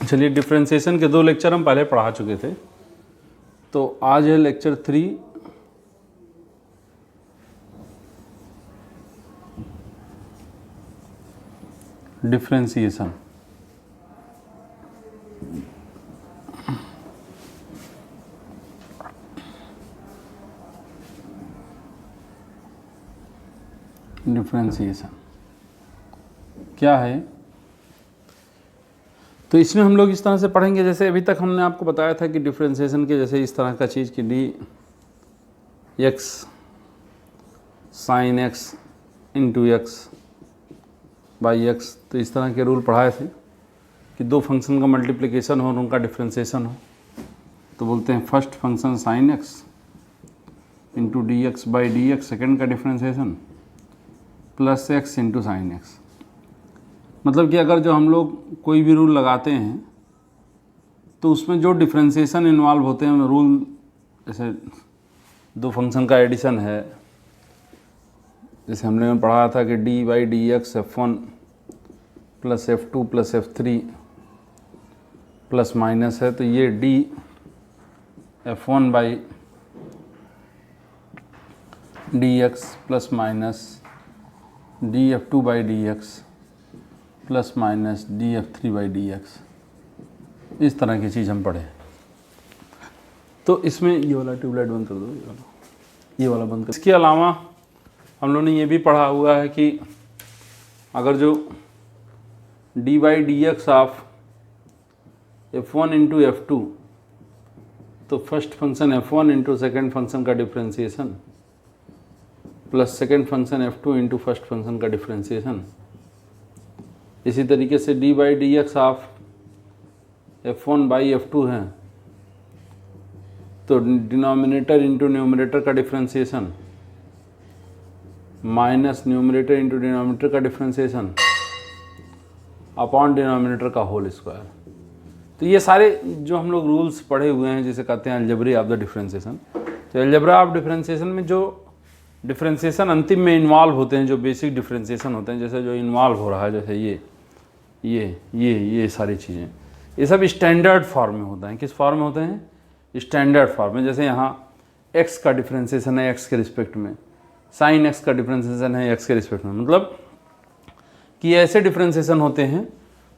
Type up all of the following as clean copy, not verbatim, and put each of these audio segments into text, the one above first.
चलिए, डिफ्रेंशिएशन के 2 लेक्चर हम पहले पढ़ा चुके थे, तो आज है लेक्चर 3। डिफ्रेंशिएशन। डिफ्रेंशिएशन क्या है? तो इसमें हम लोग इस तरह से पढ़ेंगे, जैसे अभी तक हमने आपको बताया था कि डिफ्रेंशिएशन के जैसे इस तरह का चीज़ कि d x sign x into x by x, तो इस तरह के रूल पढ़ाए थे कि 2 फंक्शन का मल्टीप्लिकेशन हो और उनका डिफ्रेंशिएशन हो, तो बोलते हैं first function sine x into d x by d x, second का differentiation plus x into sine x. मतलब कि अगर जो हम लोग कोई भी रूल लगाते हैं तो उसमें जो डिफ्रेंशिएशन इन्वॉल्व होते हैं, रूल जैसे 2 फंक्शन का एडिशन है, जैसे हमने पढ़ा था कि D by d x F1 plus F2 plus F3 plus minus है, तो ये D F1 by d x plus minus D F2 by d x plus minus D F3 by d x, इस तरह की चीज़ हम पढ़े। तो इसमें ये वाला ट्यूबलाइट बंद कर दो, ये वाला बंद कर। इसके अलावा हम लोगों ने ये भी पढ़ा हुआ है कि अगर जो d by d x of F1 into F2, तो first function F1 into second function का differentiation plus second function F2 into first function का डिफ्रेंशिएशन। इसी तरीके से d by d x of F1 by F2 है, तो denominator into numerator का differentiation minus numerator into denominator का differentiation upon denominator का होल स्क्वायर। तो ये सारे जो हम लोग रूल्स पढ़े हुए हैं, जिसे कहते हैं अलजेब्रा ऑफ द डिफ्रेंशिएशन। तो अलजेब्रा ऑफ डिफ्रेंशिएशन में जो डिफ्रेंशिएशन अंतिम में इन्वॉल्व होते हैं, जो बेसिक डिफ्रेंशिएशन होते हैं, जैसे जो इन्वॉल्व हो रहा है, जैसे ये सारी चीज़ें, ये सब स्टैंडर्ड फॉर्म में होता है। किस फॉर्म में होते हैं? स्टैंडर्ड फॉर्म में। जैसे यहाँ x का डिफ्रेंशिएशन है x के रिस्पेक्ट में, साइन x का डिफ्रेंशिएशन है x के रिस्पेक्ट में, मतलब कि ऐसे डिफ्रेंशिएशन होते हैं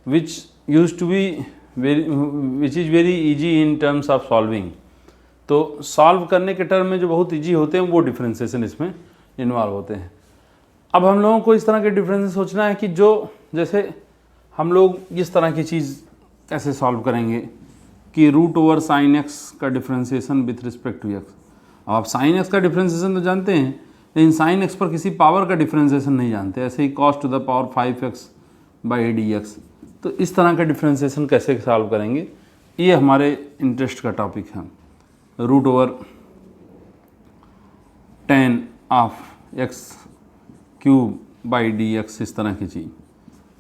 which use to be which is very easy in terms of solving. तो सॉल्व करने के टर्म में जो बहुत इजी होते हैं वो डिफ्रेंशिएशन इसमें इन्वॉल्व होते हैं। अब हम लोगों को इस तरह के डिफरेंस सोचना है कि जो जैसे हम लोग इस तरह की चीज़ कैसे सॉल्व करेंगे कि रूट ओवर साइन एक्स का differentiation with respect to x. अब आप साइन एक्स का डिफ्रेंशिएशन तो जानते हैं, लेकिन साइन एक्स पर किसी पावर का डिफ्रेंशिएशन नहीं जानते। ऐसे ही cos to the power 5x by d x. तो इस तरह का डिफ्रेंशिएशन कैसे सॉल्व करेंगे, ये हमारे इंटरेस्ट का टॉपिक है। Root over 10 of x cube by d x, इस तरह की चीज़।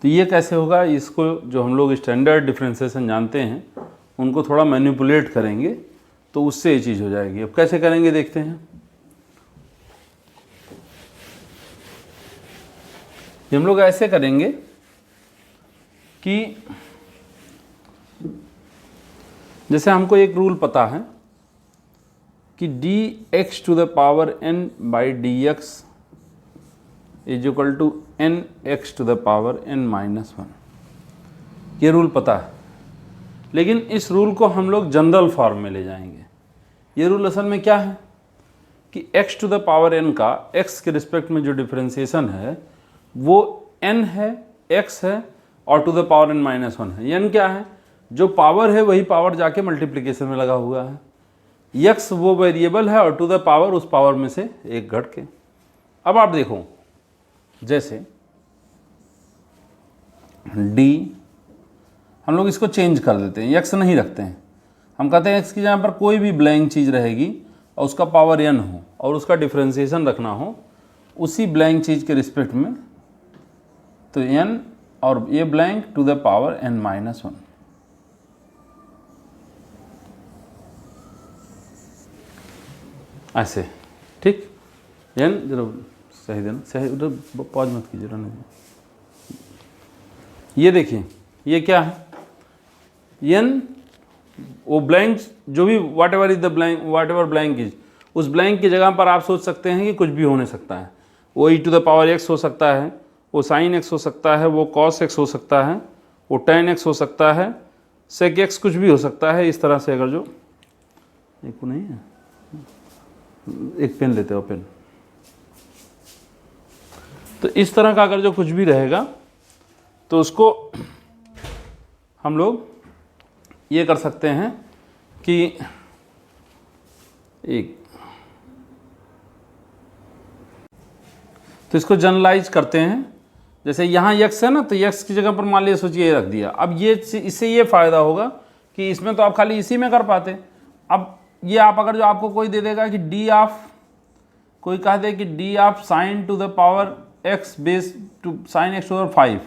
तो ये कैसे होगा, इसको जो हम लोग स्टैंडर्ड डिफ्रेंशिएशन जानते हैं उनको थोड़ा मैनिपुलेट करेंगे तो उससे ये चीज़ हो जाएगी। अब कैसे करेंगे देखते हैं। हम लोग ऐसे करेंगे कि जैसे हमको एक रूल पता है कि d x to the power n by d x is equal to n x to the power n minus 1। ये रूल पता है, लेकिन इस रूल को हम लोग जनरल फॉर्म में ले जाएंगे। ये रूल असल में क्या है कि x to the power n का x के रिस्पेक्ट में जो डिफ्रेंशिएशन है वो n है, x है और to the power n minus 1 है। n क्या है? जो पावर है वही पावर जाके मल्टीप्लिकेशन में लगा हुआ है। x वो वेरिएबल है और टू द पावर उस पावर में से एक घट के। अब आप देखो, जैसे d हम लोग इसको चेंज कर देते हैं, x नहीं रखते हैं। हम कहते हैं x की जगह पर कोई भी ब्लैंक चीज़ रहेगी और उसका पावर n हो और उसका डिफ्रेंशिएशन रखना हो उसी ब्लैंक चीज़ के रिस्पेक्ट में, तो n और ये blank to the power n minus 1। ऐसे, ठीक। n जरा सही देना, सही उधर पॉज मत कीजिए, रहने दीजिए। ये देखिए, ये क्या है? एन वो ब्लैंक जो भी whatever is the blank, whatever blank is, उस ब्लैंक की जगह पर आप सोच सकते हैं कि कुछ भी होने सकता है। वो e to the power x हो सकता है, वो sin x हो सकता है, वो cos x हो सकता है, वो tan x हो सकता है, sec x कुछ भी हो सकता है। इस तरह से अगर जो एक नहीं है, एक पेन लेते हो पेन, तो इस तरह का अगर जो कुछ भी रहेगा तो उसको हम लोग ये कर सकते हैं कि एक, तो इसको जनरलाइज करते हैं। जैसे यहाँ x है ना, तो x की जगह पर मान लिया सोचिए ये रख दिया। अब ये इससे ये फ़ायदा होगा कि इसमें तो आप खाली इसी में कर पाते। अब ये आप अगर जो आपको कोई दे देगा कि d ऑफ, कोई कह दे कि d of sine to the power x base to sine x over 5,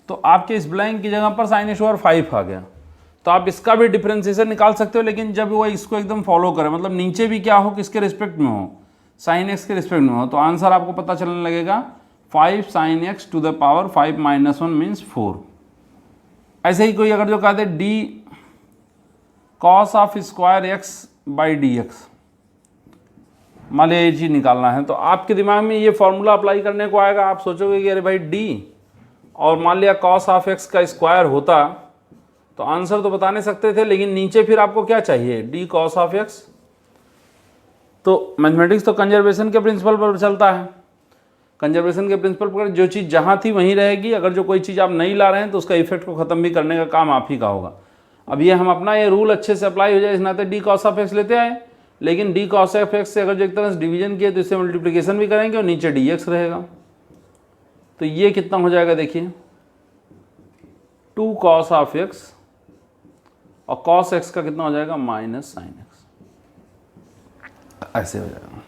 तो आपके इस ब्लैंक की जगह पर साइन x ओवर 5 आ गया। तो आप इसका भी डिफरेंशिएशन निकाल सकते हो, लेकिन जब वो इसको एकदम फॉलो करे, मतलब नीचे भी क्या हो, किसके रिस्पेक्ट में हो, साइन एक्स के रिस्पेक्ट में हो, तो आंसर आपको पता चलने लगेगा 5 sine x to the power 5 minus 1 means 4। ऐसे ही कोई अगर जो कहते d cos of square x by d x, मान लिया ये चीज़ निकालना है, तो आपके दिमाग में ये फॉर्मूला अप्लाई करने को आएगा। आप सोचोगे कि अरे भाई डी, और मान लिया कॉस ऑफ एक्स का स्क्वायर होता तो आंसर तो बता नहीं सकते थे, लेकिन नीचे फिर आपको क्या चाहिए, डी कॉस ऑफ एक्स। तो मैथमेटिक्स तो कंजर्वेशन के प्रिंसिपल पर चलता है। कंजर्वेशन के प्रिंसिपल पर जो चीज़ जहाँ थी वहीं रहेगी। अगर जो कोई चीज़ आप नहीं ला रहे हैं तो उसका इफेक्ट को ख़त्म भी करने का काम आप ही का होगा। अब ये हम अपना ये रूल अच्छे से अप्लाई हो जाए, इस नाते डी कॉस ऑफ एक्स लेते आए, लेकिन डी कॉस ऑफ एक्स से अगर जो एक तरह से डिवीजन किए तो इससे मल्टीप्लिकेशन भी करेंगे और नीचे डी एक्स रहेगा। तो ये कितना हो जाएगा देखिए, 2 कॉस ऑफ एक्स, और कॉस एक्स का कितना हो जाएगा, माइनस साइन एक्स। ऐसे हो जाएगा।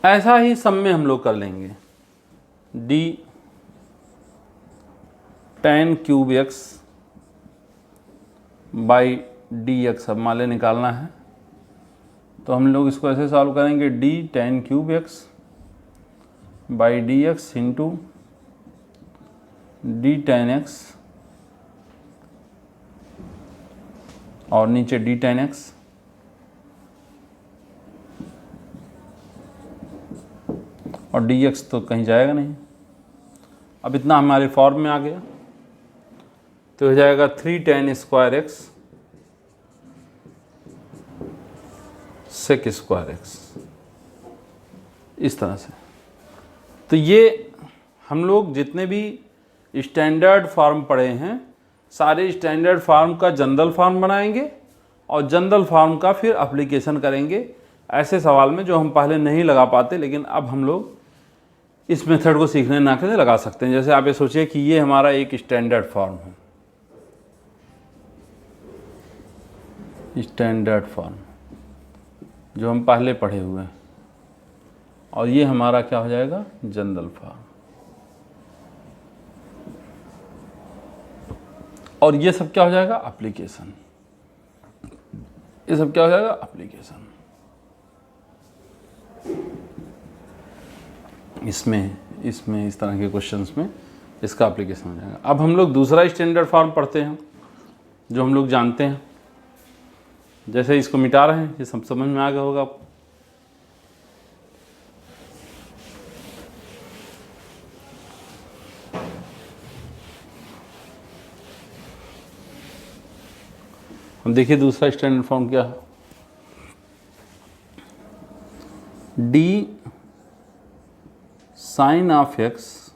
ऐसा ही सब में हम लोग कर लेंगे, D tan cube x by d x. अब मान ले निकालना है तो हम लोग इसको ऐसे सॉल्व करेंगे, D tan cube x by d x into D tan x और नीचे डी tan एक्स, और डी एक्स तो कहीं जाएगा नहीं। अब इतना हमारे फॉर्म में आ गया, तो हो जाएगा 3 tan square x sec square x, इस तरह से। तो ये हम लोग जितने भी स्टैंडर्ड फॉर्म पढ़े हैं, सारे स्टैंडर्ड फॉर्म का जनरल फॉर्म बनाएंगे और जनरल फॉर्म का फिर एप्लीकेशन करेंगे ऐसे सवाल में जो हम पहले नहीं लगा पाते, लेकिन अब हम लोग इस मेथड को सीखने ना के लगा सकते हैं। जैसे आप ये सोचिए कि ये हमारा एक स्टैंडर्ड फॉर्म है, स्टैंडर्ड फॉर्म जो हम पहले पढ़े हुए हैं, और ये हमारा क्या हो जाएगा, जनरल फॉर्म। और ये सब क्या हो जाएगा, एप्लीकेशन। ये सब क्या हो जाएगा, एप्लीकेशन। इसमें इस तरह के क्वेश्चंस में इसका एप्लीकेशन हो जाएगा। अब हम लोग दूसरा स्टैंडर्ड फॉर्म पढ़ते हैं जो हम लोग जानते हैं। जैसे इसको मिटा रहे हैं, ये सब समझ में आ गया होगा आपको। हम देखिए दूसरा स्टैंडर्ड फॉर्म क्या है, d sine of x,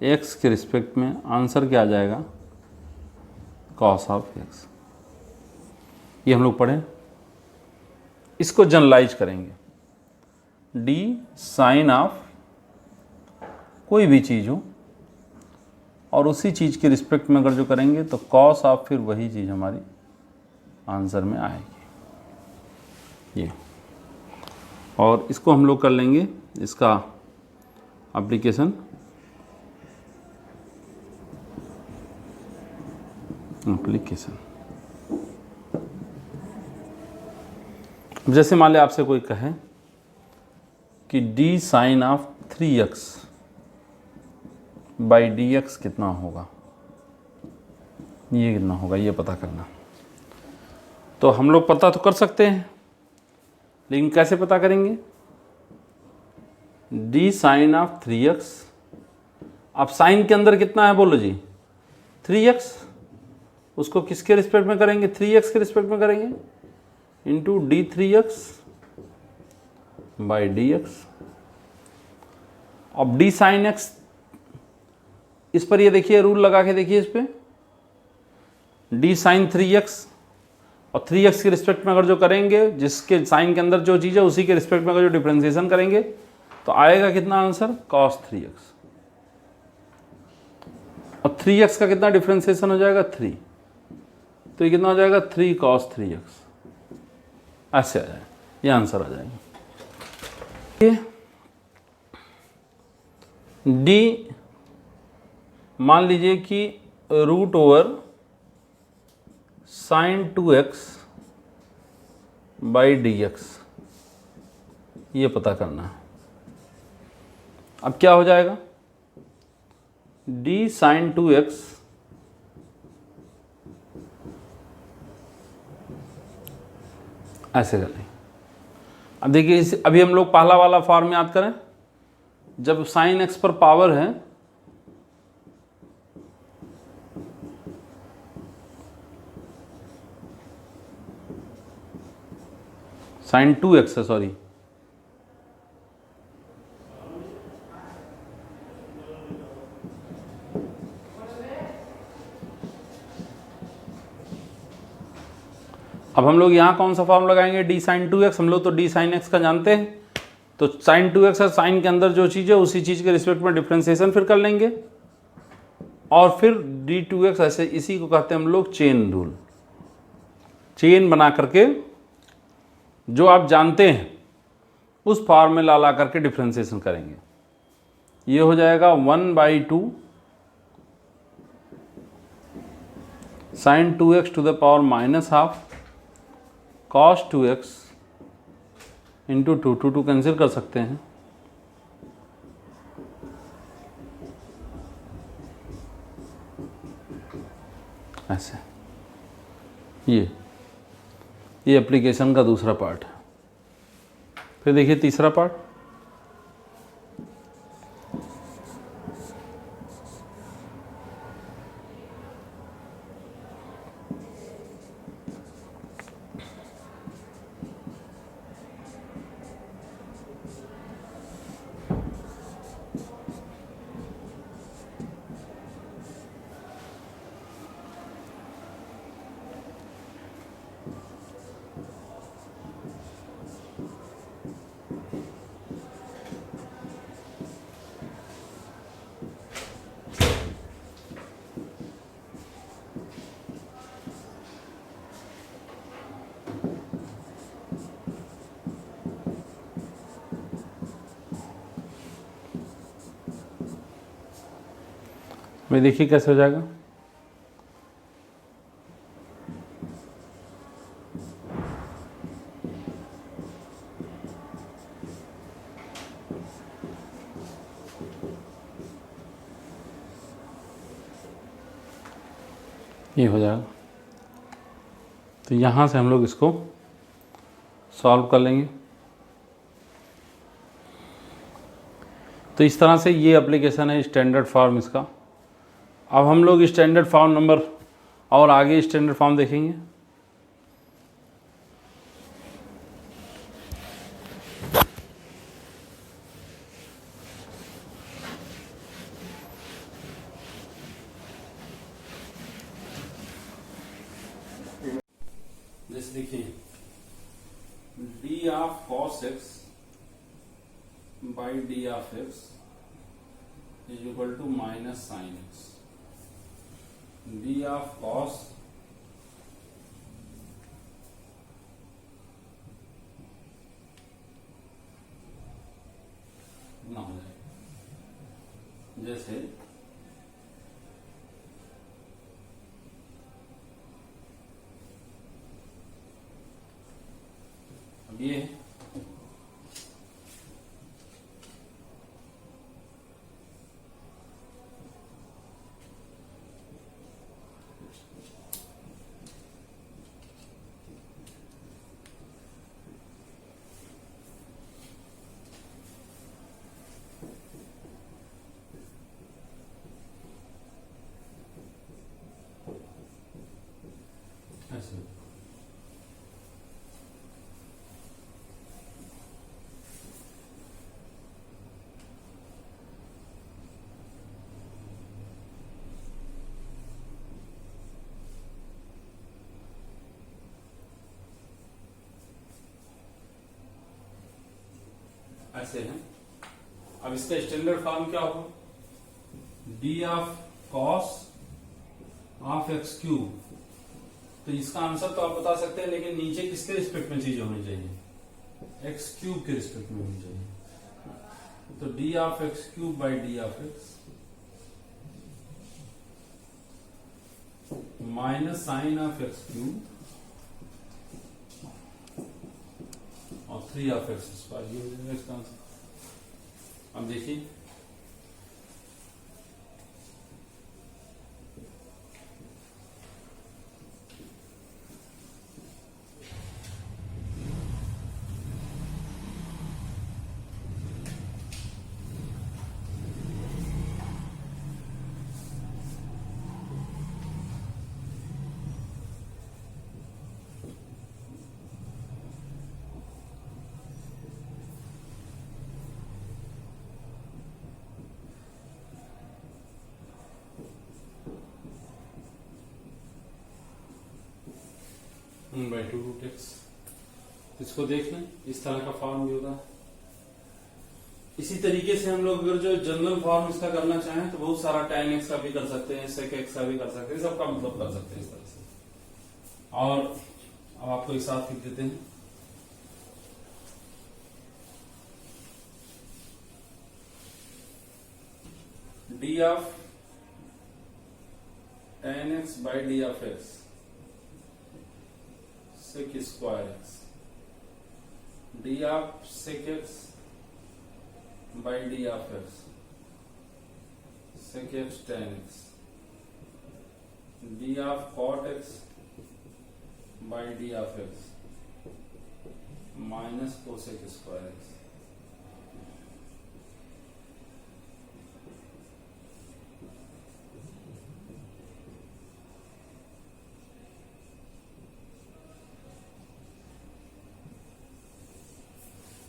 x के रिस्पेक्ट में आंसर क्या आ जाएगा, कॉस ऑफ एक्स। ये हम लोग पढ़ें, इसको जनरलाइज करेंगे, डी साइन ऑफ कोई भी चीज़ हो और उसी चीज़ के रिस्पेक्ट में अगर जो करेंगे तो कॉस ऑफ फिर वही चीज़ हमारी आंसर में आएगी ये। और इसको हम लोग कर लेंगे इसका एप्लीकेशन, जैसे मान लिया आपसे कोई कहे कि d sine of 3x by d x कितना होगा, ये कितना होगा ये पता करना। तो हम लोग पता तो कर सकते हैं, लेकिन कैसे पता करेंगे? डी साइन ऑफ 3x, अब साइन के अंदर कितना है बोलो जी? 3x, उसको किसके रिस्पेक्ट में करेंगे? 3x के रिस्पेक्ट में करेंगे, इंटू d3x बाई dx। अब d साइन x, इस पर ये देखिए रूल लगा के देखिए, इस पे d साइन 3x और 3x के रिस्पेक्ट में अगर जो करेंगे, जिसके साइन के अंदर जो चीज़ है उसी के रिस्पेक्ट में अगर जो डिफ्रेंसिएशन करेंगे तो आएगा कितना आंसर? cos 3x। और 3x का कितना डिफ्रेंसिएशन हो जाएगा? 3, तो ये कितना हो जाएगा? 3 cos 3x, ऐसे आ जाएगा, ये आंसर आ जाएगा। डी मान लीजिए कि root over sine 2x by dx, ये पता करना है। अब क्या हो जाएगा? d साइन 2x ऐसे कर लें। अब देखिए इस अभी हम लोग पहला वाला फॉर्म याद करें, जब साइन x पर पावर है साइन 2x है, सॉरी, अब हम लोग यहाँ कौन सा फॉर्म लगाएंगे? डी साइन 2x, हम लोग तो डी साइन x का जानते हैं, तो साइन 2x है, साइन के अंदर जो चीज़ है उसी चीज़ के रिस्पेक्ट में डिफ्रेंसिएशन फिर कर लेंगे, और फिर d2x ऐसे, इसी को कहते हैं हम लोग चेन रूल। चेन बना करके जो आप जानते हैं उस फार्मूला ला करके डिफ्रेंसिएशन करेंगे। ये हो जाएगा 1/2 sine 2x to the power minus half cos 2x into 2 cancel कर सकते हैं, ऐसे। ये एप्लीकेशन का दूसरा पार्ट है। फिर देखिए तीसरा पार्ट, मैं देखिए कैसे हो जाएगा। ये हो जाएगा, तो यहाँ से हम लोग इसको सॉल्व कर लेंगे। तो इस तरह से ये एप्लीकेशन है, स्टैंडर्ड फॉर्म इसका। अब हम लोग स्टैंडर्ड फॉर्म नंबर और आगे स्टैंडर्ड फॉर्म देखेंगे। जैसे देखिए d of cos x by d of x is equal to minus sine x। d of cos ना हो जाए, जैसे अब ये ऐसे ऐसे है। अब इसका स्टैंडर्ड फॉर्म क्या होगा? D of cos of x cube. तो इसका आंसर तो आप बता सकते हैं, लेकिन नीचे किसके रिस्पेक्ट में चीज होनी चाहिए? एक्स क्यूब के रिस्पेक्ट में होनी चाहिए। तो d of x cube by d of x minus sine of x cube और 3 ऑफ एक्स स्क्वायर, ये हो जाएगा इसका आंसर। अब देखिए बाई टू रूट एक्स, इसको देख लें, इस तरह का फॉर्म भी होगा। इसी तरीके से हम लोग अगर जो जनरल फॉर्म इसका करना चाहें तो बहुत सारा tan एक्स का भी कर सकते हैं, sec एक्स का भी कर सकते हैं, सबका मतलब कर सकते हैं इस तरह से। और अब आपको एक साथ लिख देते हैं, D of tan x by d of x sec square x, D of sec x by d of x sec x tan x, D of cot x by d of x minus cosec square x.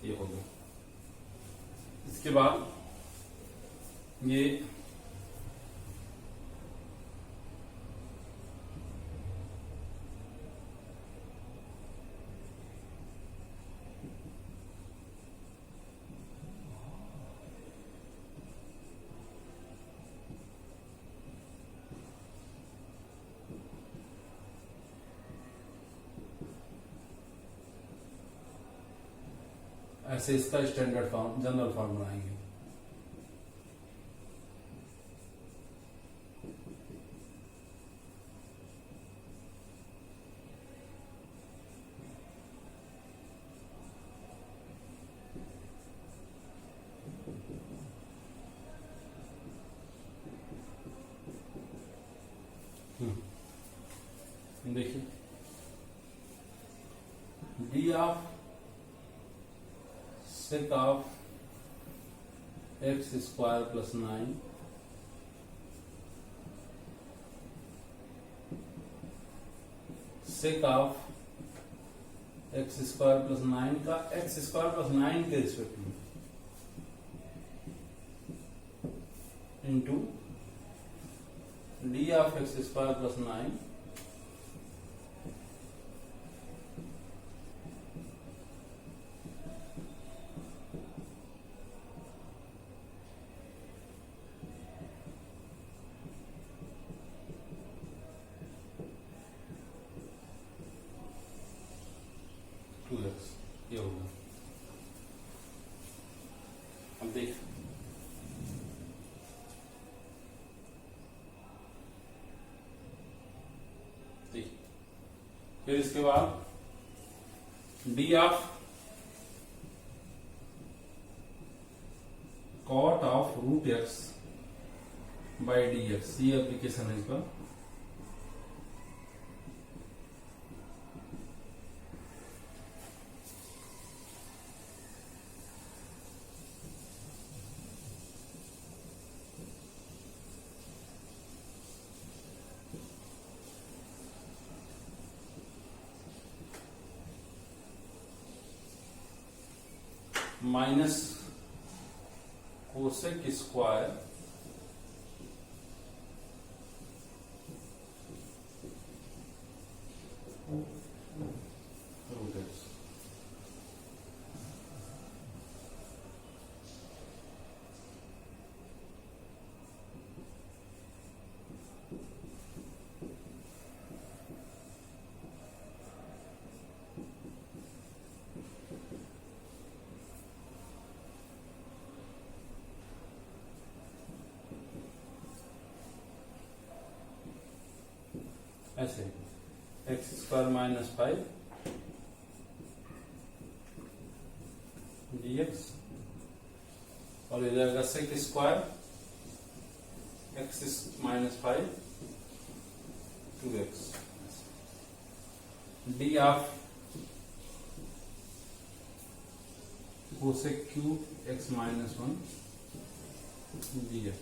ये हो गया। इसके बाद ये ऐसे इसका standard form, general form बनाएंगे। देखिए d of sec of x square plus 9 sec of x square plus 9 का x स्क्वायर प्लस 9 के रिस्पेक्ट में into d of x square plus 9 2x, ये होगा। अब देख फिर इसके बाद d of cot of root x by d x, ये एप्लीकेशन है इसका। Minus cosec square root x. ऐसे एक्स स्क्वायर माइनस 5 dx और इधर का sec square x minus 5 2x d of cosec cube x minus 1 dx।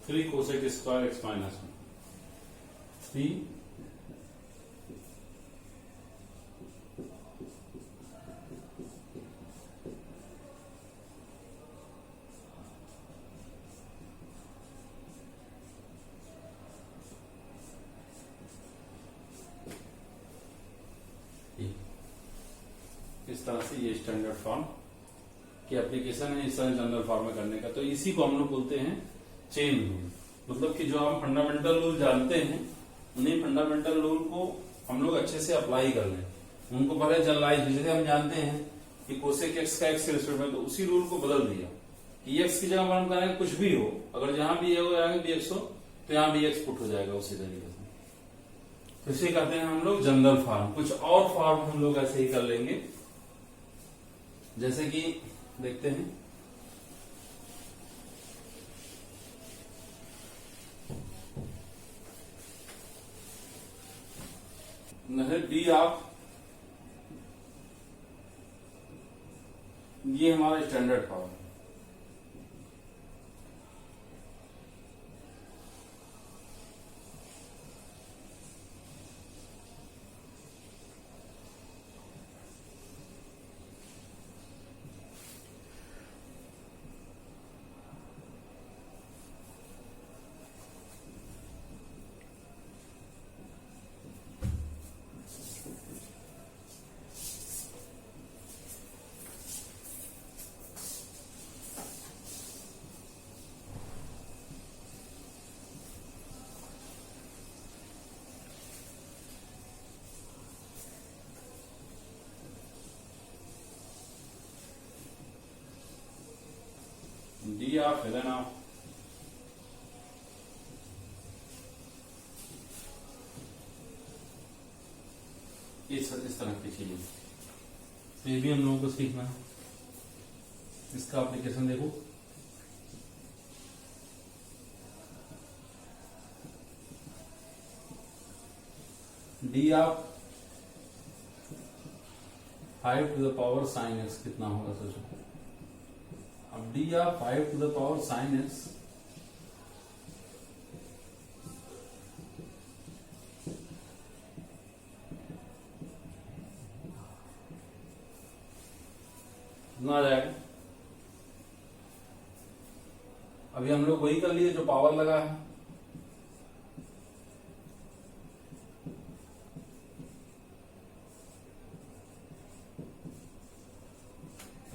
Three cosec square x minus 1 3 इस तरह से ये स्टैंडर्ड फॉर्म की एप्लीकेशन है, इस तरह जनरल फॉर्म में करने का। तो इसी को हम लोग बोलते हैं चेन रूल। मतलब कि जो हम फंडामेंटल रूल जानते हैं उन्हीं फंडामेंटल रूल को हम लोग अच्छे से अप्लाई कर लें, उनको पहले जनरलाइज। जैसे हम जानते हैं कि कोसेक एक्स का एक्स के रिस्पेक्ट में, तो उसी रूल को बदल दिया कि एक्स की जगह हम करेंगे कुछ भी हो, अगर जहां भी बी एक्स हो तो यहाँ बी एक्स पुट हो जाएगा उसी तरीके से। तो इसे कहते हैं हम लोग जनरल फॉर्म। कुछ और फॉर्म हम लोग ऐसे ही कर लेंगे, जैसे कि देखते हैं डी ऑफ, ये हमारा स्टैंडर्ड फॉर्म है। डी ऑफ ln ऑफ इस तरह की चीजें, तो ये भी हम लोगों को सीखना है। इसका एप्लीकेशन देखो, d of 5 to the power sine x कितना होगा सोचो। अब d of 5 to the power sine x कितना आ जाएगा। अभी हम लोग वही कर लिए जो पावर लगा है।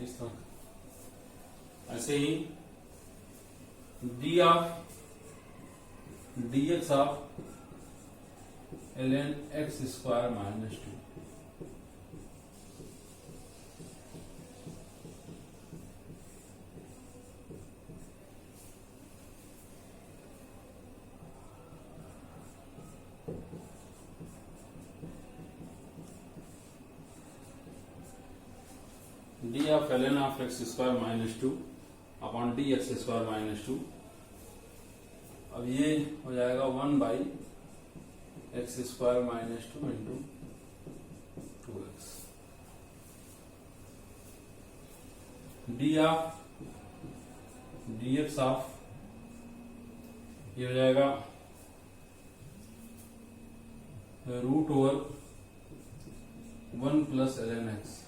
इस तरह ऐसे ही d of d x of ln x square minus 2, d of ln of x square minus 2 upon upon d x square minus 2। अब ये हो जाएगा 1 by x square minus 2 into 2x। D of d x of ये हो जाएगा root over 1 plus ln x।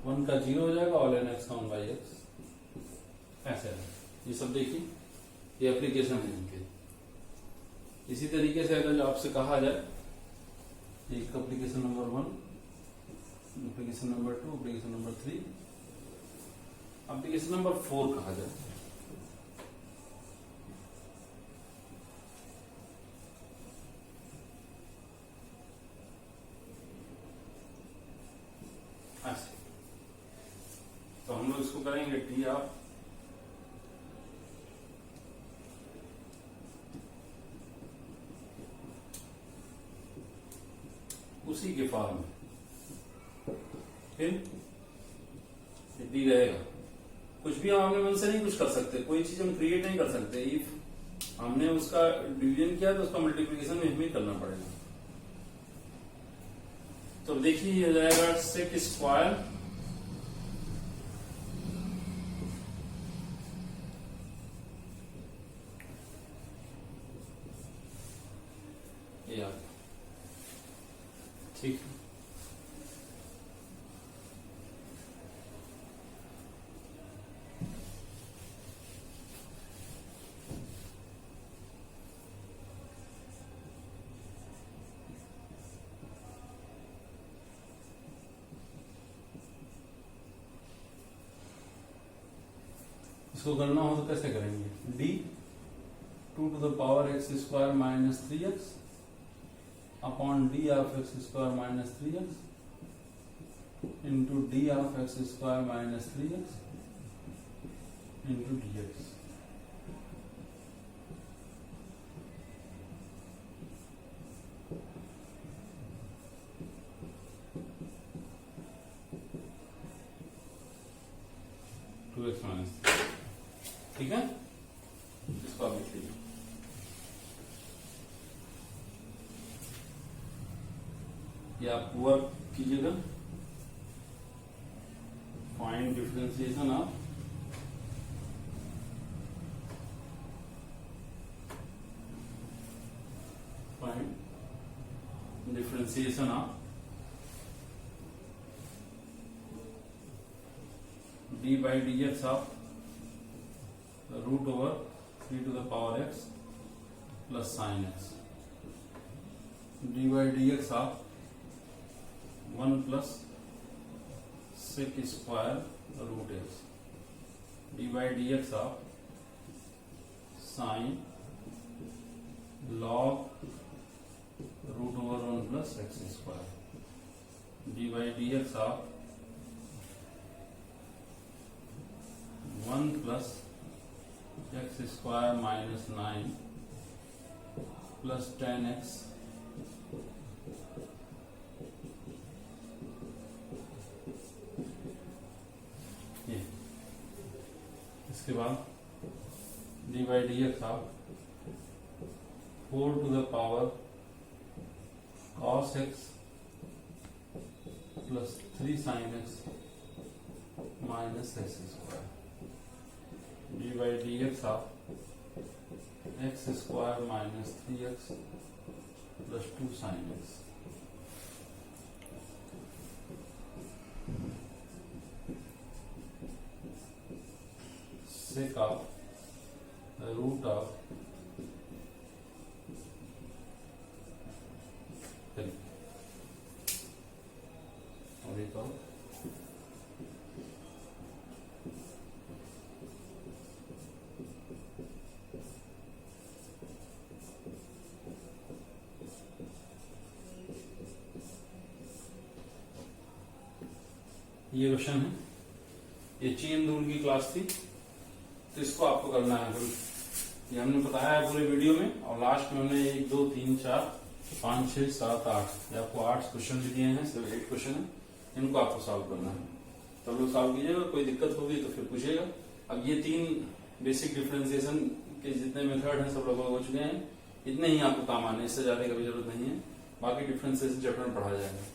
One का 0 हो जाएगा और ln x का 1 बाई एक्स ऐसे है। ये सब देखिए, ये एप्लीकेशन है इनके। इसी तरीके से अगर जो आपसे कहा जाए एक application number 1, application number 2, application number 3, application number 4 कहा जाए, ऐसे तो हम लोग इसको करेंगे टी ऑफ उसी के फॉर्म में, फिर डी रहेगा। कुछ भी हम अपने मन से नहीं कुछ कर सकते, कोई चीज हम क्रिएट नहीं कर सकते। इफ हमने उसका डिवीजन किया तो उसका मल्टीप्लिकेशन में हमें करना पड़ेगा। तो देखिए ये हो जाएगा सेक स्क्वायर या ठीक है। इसको करना हो तो कैसे करेंगे? D 2 to the power x square minus 3x upon d of x square minus 3x into d of x square minus 3x into d x. ठीक है, इसको आप लिख लीजिए। ये आप वर्क कीजिएगा, find differentiation of d by d x of root over 3 to the power x plus sine x, d by d x of 1 plus sec square root x, d by d x of sine log root over 1 plus x square, d by d x of 1 plus x square minus 9 plus 10x ये। इसके बाद d by d x of 4 to the power cos x plus 3 sin x minus x square, d by d x of x square minus 3x plus 2 sine x. Sec of root of और एक और ये question है, ये chain rule की class थी, तो इसको आपको करना है फिर। ये हमने बताया है पूरे वीडियो में, और लास्ट में हमने 1 2 3 4 5 6 7 8 ये आपको 8 क्वेश्चन भी दिए हैं, सिर्फ 8 क्वेश्चन है, इनको आपको सॉल्व करना है। तब लोग सॉल्व कीजिएगा, कोई दिक्कत होगी तो फिर पूछिएगा। अब ये 3 बेसिक डिफरेंशिएशन के जितने मेथड हैं सब लोग हो चुके हैं, इतने ही आपको काम आने, इससे ज्यादा कभी जरूरत नहीं है। बाकी डिफरेंशिएशन चैप्टर में पढ़ा जाएगा।